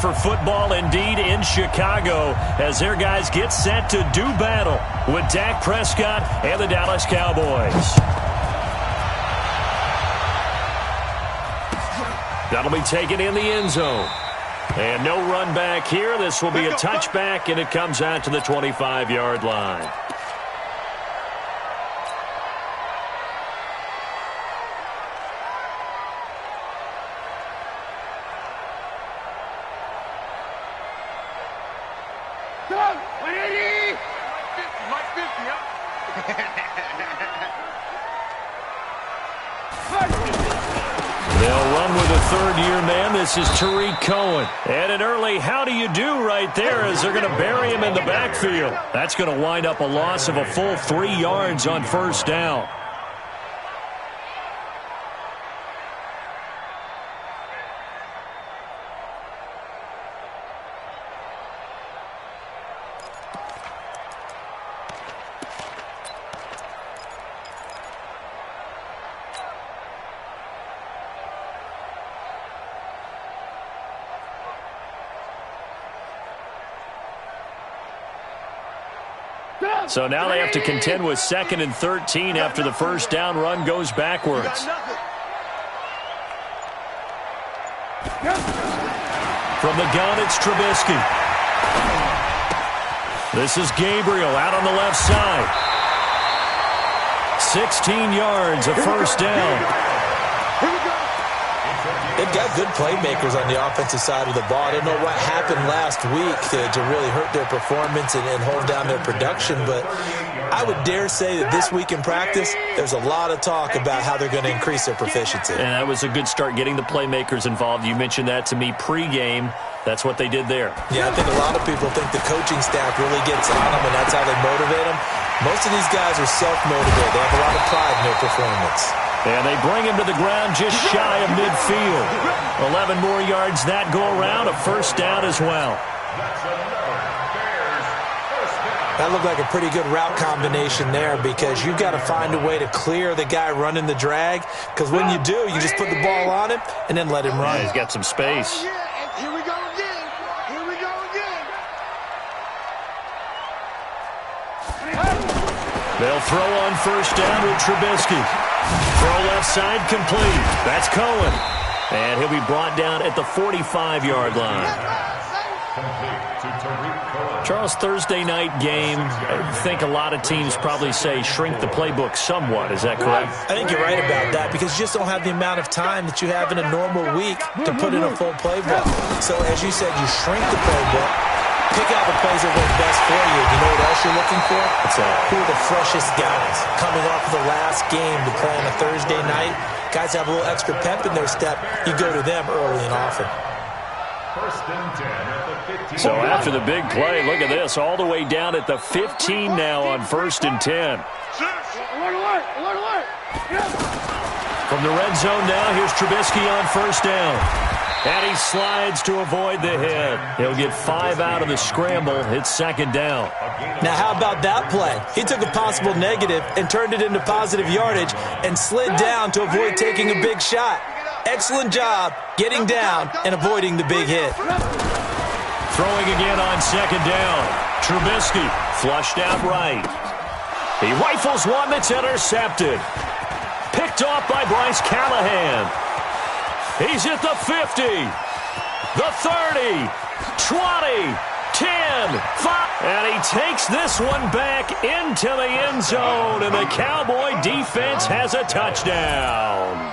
for football indeed in Chicago as their guys get set to do battle with Dak Prescott and the Dallas Cowboys. That'll be taken in the end zone. And no run back here. This will be a touchback, and it comes out to the 25-yard line. They'll run with a third-year man. This is Tariq Cohen. And an early how do you do right there as they're going to bury him in the backfield. That's going to wind up a loss of a full 3 yards on first down. So now they have to contend with 2nd and 13 after the first down run goes backwards. From the gun, it's Trubisky. This is Gabriel out on the left side. 16 yards, a first down. They've got good playmakers on the offensive side of the ball. I don't know what happened last week to really hurt their performance and hold down their production, but I would dare say that this week in practice, there's a lot of talk about how they're going to increase their proficiency. And that was a good start getting the playmakers involved. You mentioned that to me pregame. That's what they did there. Yeah, I think a lot of people think the coaching staff really gets on them, and that's how they motivate them. Most of these guys are self-motivated. They have a lot of pride in their performance. And they bring him to the ground just shy of midfield. 11 more yards that go around, a first down as well. That looked like a pretty good route combination there because you've got to find a way to clear the guy running the drag, because when you do, you just put the ball on him and then let him run. Yeah, he's got some space. Here we go again. Here we go again. They'll throw on first down with Trubisky. Throw left side complete. That's Cohen. And he'll be brought down at the 45-yard line. Charles, Thursday night game, I think a lot of teams probably say shrink the playbook somewhat. Is that correct? I think you're right about that because you just don't have the amount of time that you have in a normal week to put in a full playbook. So as you said, you shrink the playbook, pick out the plays that work best for you. You know what else you're looking for? Who are the freshest guys coming off of the last game to play on a Thursday night? Guys have a little extra pep in their step. You go to them early and often. So after the big play, look at this, all the way down at the 15 now on 1st and 10. From the red zone now, here's Trubisky on first down. And he slides to avoid the hit. He'll get 5 out of the scramble. It's 2nd down. Now, how about that play? He took a possible negative and turned it into positive yardage and slid down to avoid taking a big shot. Excellent job getting down and avoiding the big hit. Throwing again on 2nd down. Trubisky flushed out right. He rifles one that's intercepted. Picked off by Bryce Callahan. He's at the 50, the 30, 20, 10, 5. And he takes this one back into the end zone, and the Cowboy defense has a touchdown.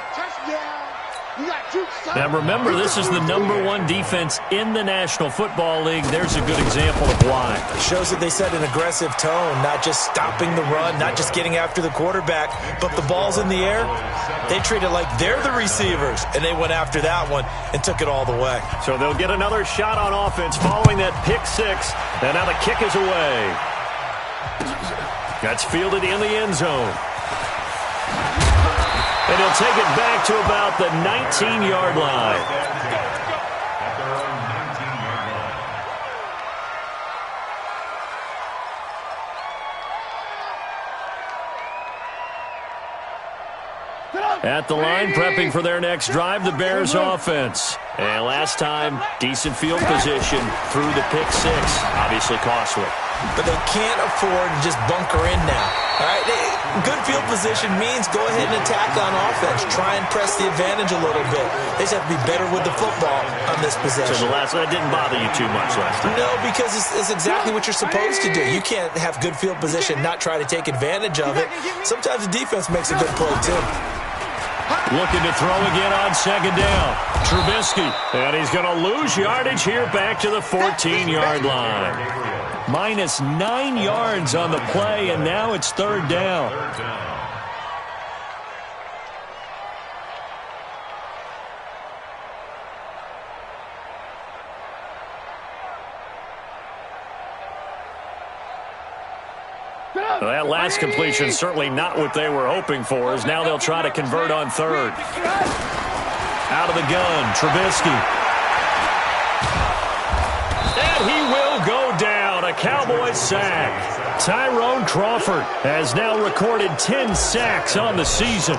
Now remember, this is the #1 defense in the National Football League. There's a good example of why. It shows that they set an aggressive tone, not just stopping the run, not just getting after the quarterback, but the ball's in the air. They treat it like they're the receivers, and they went after that one and took it all the way. So they'll get another shot on offense following that pick six, and now the kick is away. That's fielded in the end zone. And he'll take it back to about the 19-yard line. At the line, prepping for their next drive, the Bears offense. And last time, decent field position through the pick six. Obviously costly. But they can't afford to just bunker in now. All right, good field position means go ahead and attack on offense. Try and press the advantage a little bit. They just have to be better with the football on this possession. So that didn't bother you too much last time? No, because it's exactly what you're supposed to do. You can't have good field position, not try to take advantage of it. Sometimes the defense makes a good play, too. Looking to throw again on second down. Trubisky, and he's going to lose yardage here back to the 14-yard line. -9 yards on the play, and now it's third down. Well, that last completion certainly not what they were hoping for, as now they'll try to convert on third. Out of the gun, Trubisky. And he will go down, a Cowboys sack. Tyrone Crawford has now recorded 10 sacks on the season.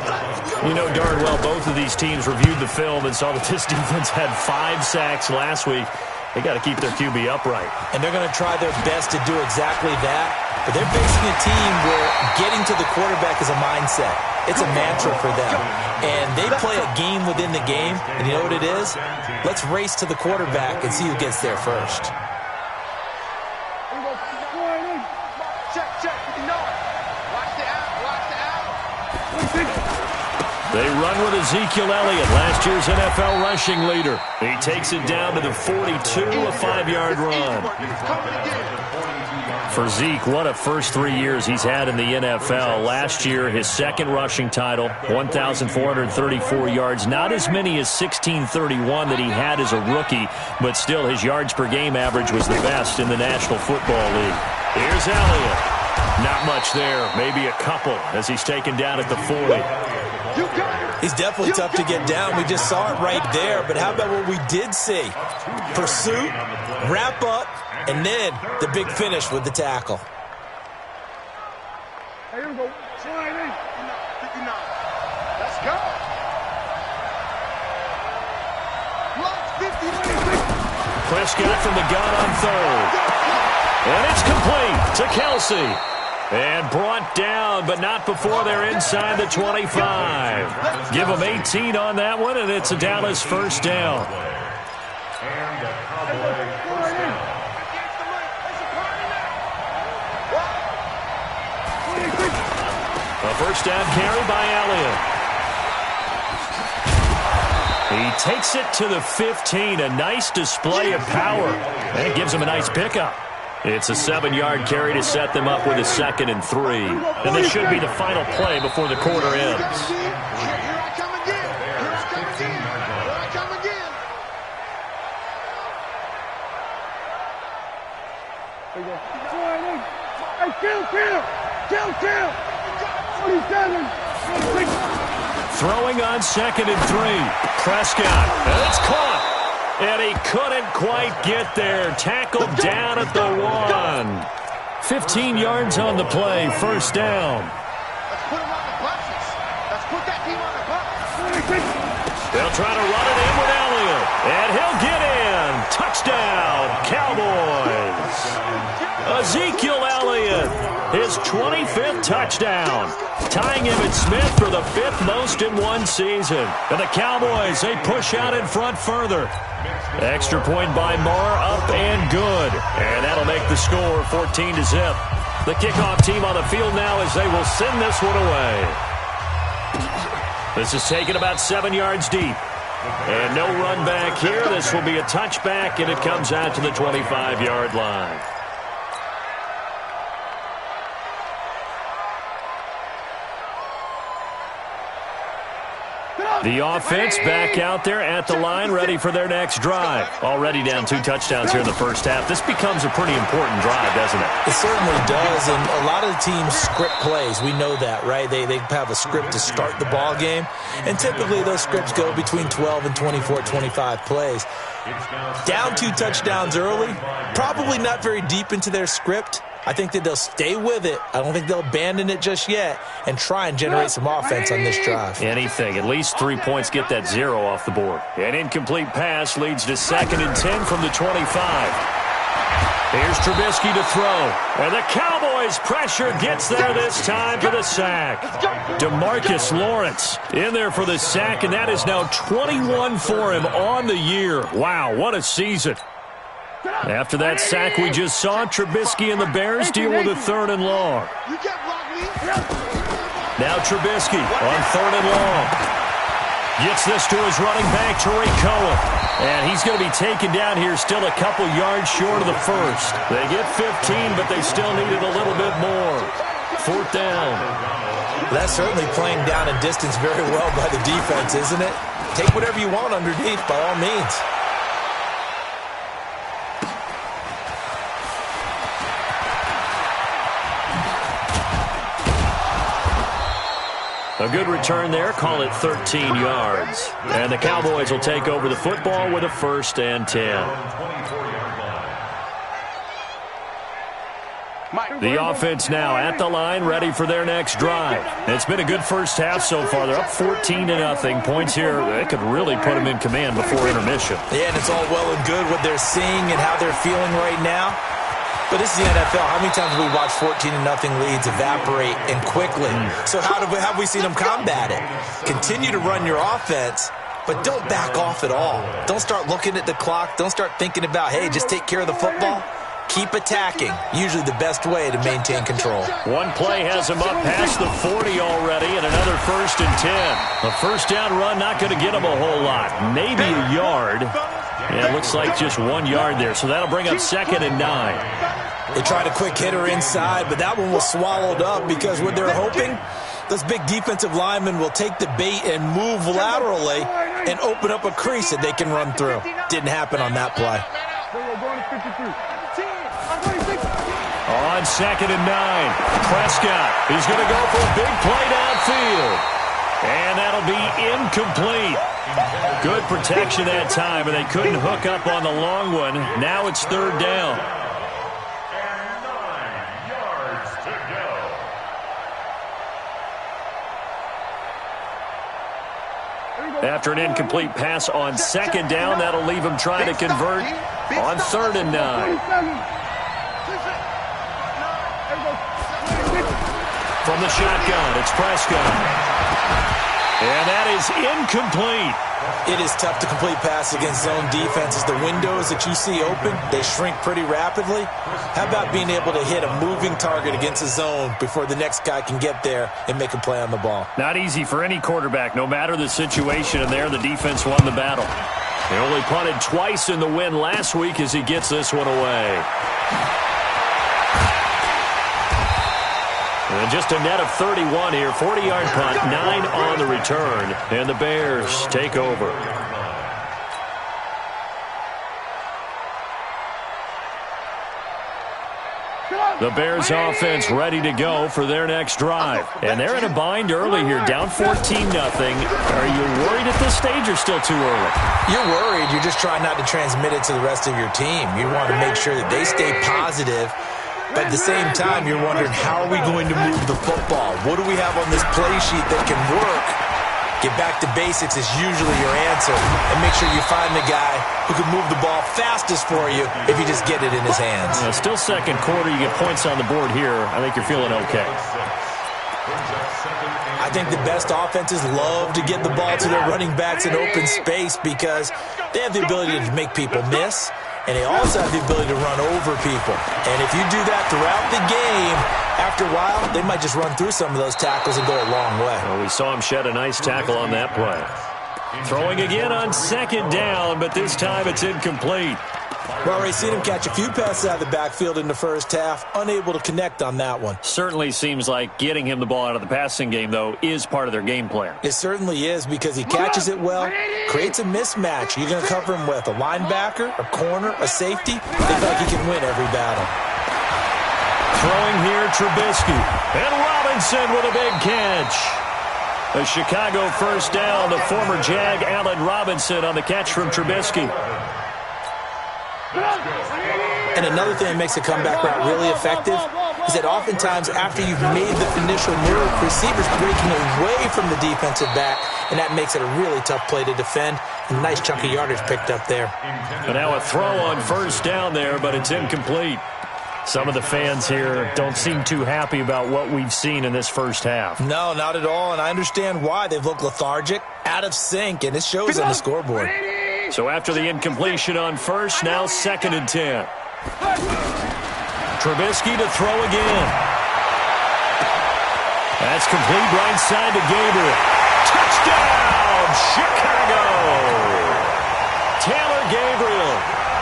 You know darn well both of these teams reviewed the film and saw that this defense had 5 sacks last week. They got to keep their QB upright. And they're going to try their best to do exactly that. But they're facing a team where getting to the quarterback is a mindset. It's a mantra for them. And they play a game within the game. And you know what it is? Let's race to the quarterback and see who gets there first. They run with Ezekiel Elliott, last year's NFL rushing leader. He takes it down to the 42, a 5-yard run. For Zeke, what a first 3 years he's had in the NFL. Last year, his second rushing title, 1,434 yards. Not as many as 1,631 that he had as a rookie, but still his yards per game average was the best in the National Football League. Here's Elliott. Not much there, maybe a couple as he's taken down at the 40. He's definitely tough to get down. We just saw it right there. But how about what we did see? Pursuit, wrap up, and then the big finish with the tackle. Hey, here we go. 59. Let's go. 50. Prescott from the gun on third. And it's complete to Kelsey. And brought down, but not before they're inside the 25. Give them 18 on that one, and it's a Dallas first down. A first down carry by Elliott. He takes it to the 15, a nice display of power. And it gives him a nice pickup. It's a 7-yard carry to set them up with a 2nd and 3. And this should be the final play before the quarter ends. Here I come again. Here I come again. Hey, kill. 47. Throwing on 2nd and 3. Prescott. And it's caught. And he couldn't quite get there. Tackled down at the 1. 15 yards on the play. First down. Let's put him on the buses. Let's put that team on the bus. They'll try to run it in with Elliott. And he'll get in. Touchdown, Cowboys. Ezekiel Elliott, his 25th touchdown. Tying him at Smith for the 5th most in one season. And the Cowboys, they push out in front further. Extra point by Marr, up and good. And that'll make the score 14-0. The kickoff team on the field now as they will send this one away. This is taken about 7 yards deep. And no run back here. This will be a touchback, and it comes out to the 25-yard line. The offense back out there at the line, ready for their next drive. Already down 2 touchdowns here in the first half. This becomes a pretty important drive, doesn't it? It certainly does, and a lot of the teams script plays. We know that, right? They have a script to start the ball game, and typically those scripts go between 12 and 24, 25 plays. Down 2 touchdowns early, probably not very deep into their script. I think that they'll stay with it. I don't think they'll abandon it just yet and try and generate some offense on this drive. Anything. At least 3 points get that 0 off the board. An incomplete pass leads to 2nd and 10 from the 25. Here's Trubisky to throw. And the Cowboys' pressure gets there this time for the sack. DeMarcus Lawrence in there for the sack, and that is now 21 for him on the year. Wow, what a season. After that sack we just saw, Trubisky and the Bears deal with a 3rd and long. Now Trubisky on 3rd and long. Gets this to his running back, Tariq Cohen. And he's going to be taken down here still a couple yards short of the first. They get 15, but they still needed a little bit more. 4th down. That's certainly playing down and distance very well by the defense, isn't it? Take whatever you want underneath, by all means. A good return there. Call it 13 yards. And the Cowboys will take over the football with a 1st and 10. The offense now at the line, ready for their next drive. It's been a good first half so far. They're up 14-0. Points here, they could really put them in command before intermission. Yeah, and it's all well and good what they're seeing and how they're feeling right now. But this is the NFL. How many times have we watched 14-0 leads evaporate and quickly? So how have we seen them combat it? Continue to run your offense, but don't back off at all. Don't start looking at the clock. Don't start thinking about, hey, just take care of the football. Keep attacking. Usually the best way to maintain control. One play has him up past the 40 already, and another 1st and 10. A 1st down run not going to get him a whole lot. Maybe a yard. Yeah, it looks like just 1 yard there, so that'll bring up 2nd and 9. They tried a quick hitter inside, but that one was swallowed up because what they're hoping, those big defensive linemen will take the bait and move laterally and open up a crease that they can run through. Didn't happen on that play. On 2nd and 9, Prescott. He's going to go for a big play downfield. And that'll be incomplete. Good protection that time, and they couldn't hook up on the long one. Now it's 3rd down. After an incomplete pass on 2nd down, that'll leave him trying to convert on 3rd and 9. From the shotgun, it's Prescott. And that is incomplete. It is tough to complete pass against zone defenses. The windows that you see open, they shrink pretty rapidly. How about being able to hit a moving target against a zone before the next guy can get there and make a play on the ball? Not easy for any quarterback, no matter the situation, and there the defense won the battle. They only punted twice in the win last week as he gets this one away. And just a net of 31 here. 40-yard punt, 9 on the return. And the Bears take over. The Bears offense ready to go for their next drive. And they're in a bind early here, down 14-0. Are you worried at this stage or still too early? You're worried. You're just trying not to transmit it to the rest of your team. You want to make sure that they stay positive. But at the same time, you're wondering, how are we going to move the football? What do we have on this play sheet that can work? Get back to basics is usually your answer. And make sure you find the guy who can move the ball fastest for you if you just get it in his hands. Yeah, still 2nd quarter. You get points on the board here. I think you're feeling okay. I think the best offenses love to get the ball to their running backs in open space because they have the ability to make people miss. And they also have the ability to run over people. And if you do that throughout the game, after a while, they might just run through some of those tackles and go a long way. Well, we saw him shed a nice tackle on that play. Throwing again on 2nd down, but this time it's incomplete. We've already seen him catch a few passes out of the backfield in the first half, unable to connect on that one. Certainly seems like getting him the ball out of the passing game, though, is part of their game plan. It certainly is because he catches it well, creates a mismatch. You're going to cover him with a linebacker, a corner, a safety. They feel like he can win every battle. Throwing here, Trubisky. And Robinson with a big catch. A Chicago 1st down. The former Jag, Allen Robinson, on the catch from Trubisky. And another thing that makes a comeback route really effective is that oftentimes after you've made the initial move, receivers breaking away from the defensive back, and that makes it a really tough play to defend. A nice chunk of yardage picked up there. And now a throw on first down there, but it's incomplete. Some of the fans here don't seem too happy about what we've seen in this first half. No, not at all, and I understand why. They've looked lethargic, out of sync, and it shows on the scoreboard. So after the incompletion on first, now 2nd and 10. Trubisky to throw again. That's complete right side to Gabriel. Touchdown, Chicago! Taylor Gabriel,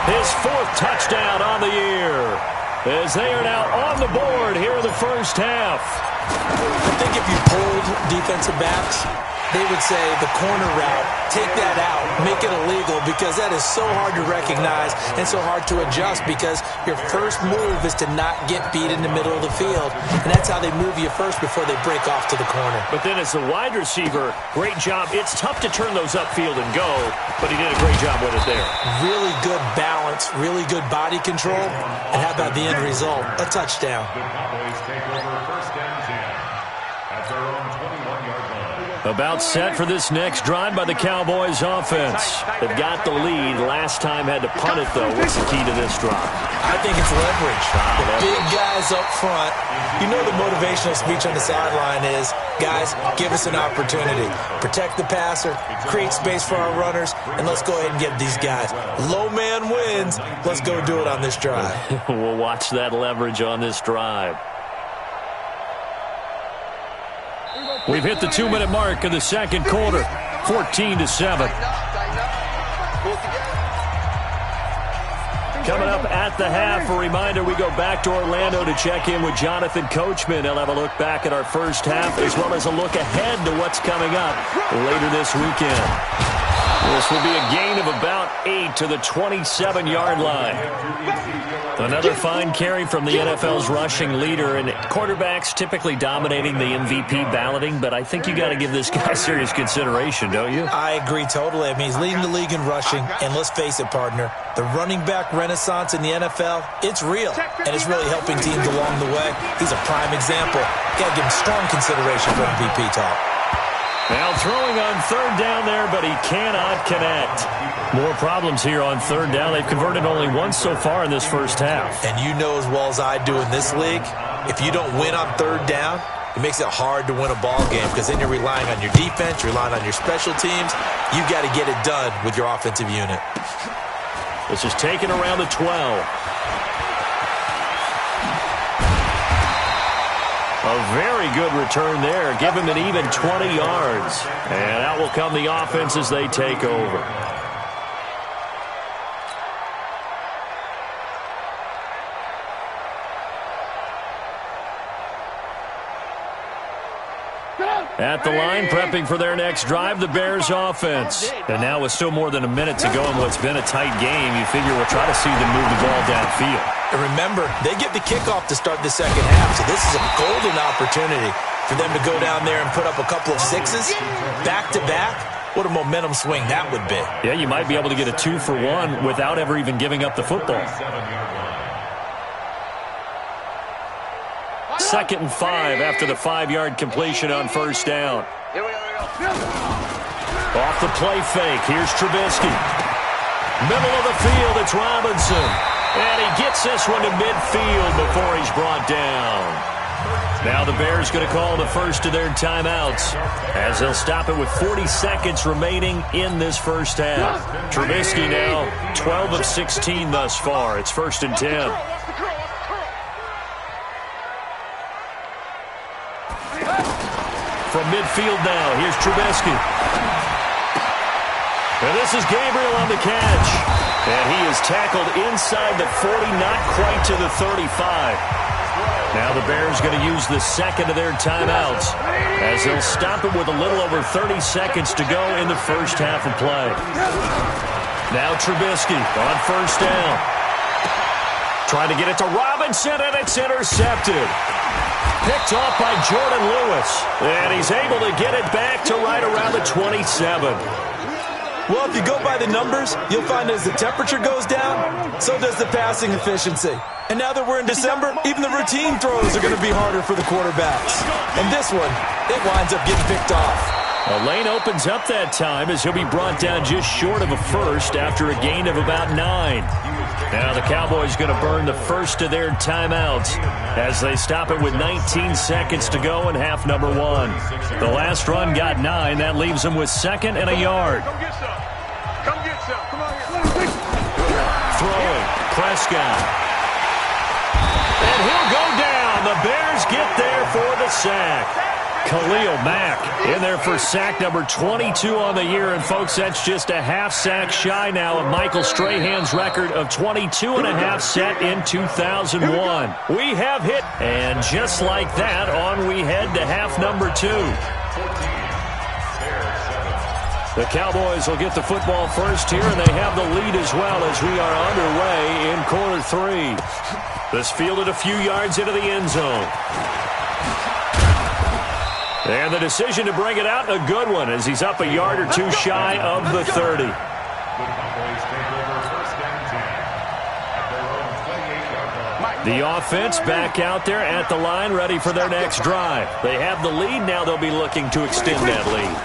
his 4th touchdown on the year, as they are now on the board here in the first half. I think if you polled defensive backs, they would say the corner route, take that out, make it illegal, because that is so hard to recognize and so hard to adjust, because your first move is to not get beat in the middle of the field, and that's how they move you first before they break off to the corner. But then as a wide receiver, great job. It's tough to turn those upfield and go, but he did a great job with it there. Really good balance, really good body control, and how about the end result? A touchdown. The Cowboys take over 1st and 10 at their own 21-yard line. About set for this next drive by the Cowboys offense. They've got the lead. Last time had to punt it, though. What's the key to this drive? I think it's leverage. The big guys up front. You know the motivational speech on the sideline is, guys, give us an opportunity. Protect the passer, create space for our runners, and let's go ahead and get these guys. Low man wins. Let's go do it on this drive. We'll watch that leverage on this drive. We've hit the 2-minute mark in the 2nd quarter, 14-7. Coming up at the half, a reminder, we go back to Orlando to check in with Jonathan Coachman. He'll have a look back at our first half, as well as a look ahead to what's coming up later this weekend. This will be a gain of about 8 to the 27-yard line. Another fine carry from the NFL's rushing leader, and quarterbacks typically dominating the MVP balloting, but I think you got to give this guy serious consideration, don't you? I agree totally. I mean, he's leading the league in rushing, and let's face it, partner, the running back renaissance in the NFL, it's real, and it's really helping teams along the way. He's a prime example. Got to give him strong consideration for MVP talk. Now throwing on 3rd down there, but he cannot connect. More problems here on 3rd down. They've converted only once so far in this first half. And you know as well as I do in this league, if you don't win on 3rd down, it makes it hard to win a ball game, because then you're relying on your defense, you're relying on your special teams. You've got to get it done with your offensive unit. This is taken around the 12. A very good return there. Give him an even 20 yards. And out will come the offense as they take over. At the line, prepping for their next drive, the Bears offense. And now with still more than a minute to go in what's been a tight game, you figure we'll try to see them move the ball downfield. And remember, they get the kickoff to start the 2nd half, so this is a golden opportunity for them to go down there and put up a couple of 6s back-to-back. What a momentum swing that would be. Yeah, you might be able to get a 2-for-1 without ever even giving up the football. 2nd and 5 after the 5-yard completion on first down. Off the play fake, here's Trubisky. Middle of the field, it's Robinson. And he gets this one to midfield before he's brought down. Now the Bears going to call the first of their timeouts, as they'll stop it with 40 seconds remaining in this first half. Trubisky now 12 of 16 thus far. It's 1st and 10. From midfield now, here's Trubisky. And this is Gabriel on the catch. And he is tackled inside the 40, not quite to the 35. Now the Bears going to use the 2nd of their timeouts, as they'll stop it with a little over 30 seconds to go in the first half of play. Now Trubisky on first down. Trying to get it to Robinson, and it's intercepted. Picked off by Jordan Lewis. And he's able to get it back to right around the 27. Well, if you go by the numbers, you'll find as the temperature goes down, so does the passing efficiency. And now that we're in December, even the routine throws are going to be harder for the quarterbacks. And this one, it winds up getting picked off. A lane opens up that time as he'll be brought down just short of a first after a gain of about 9. Now the Cowboys going to burn the first of their timeouts as they stop it with 19 seconds to go in half number 1. The last run got 9. That leaves them with 2nd and a yard. Come get some. Come get some. Come on here. Throwing. Prescott. And he'll go down. The Bears get there for the sack. Khalil Mack in there for sack number 22 on the year. And, folks, that's just a half sack shy now of Michael Strahan's record of 22 and a half set in 2001. We have hit. And just like that, on we head to half number 2. The Cowboys will get the football first here, and they have the lead as well as we are underway in quarter 3. This fielded a few yards into the end zone. And the decision to bring it out, a good one, as he's up a yard or 2 shy of the 30. The offense back out there at the line, ready for their next drive. They have the lead. Now they'll be looking to extend that lead.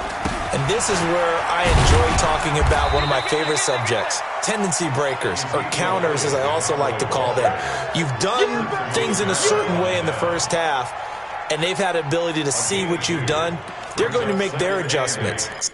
And this is where I enjoy talking about one of my favorite subjects, tendency breakers, or counters, as I also like to call them. You've done things in a certain way in the first half, and they've had the ability to see what you've done. They're going to make their adjustments.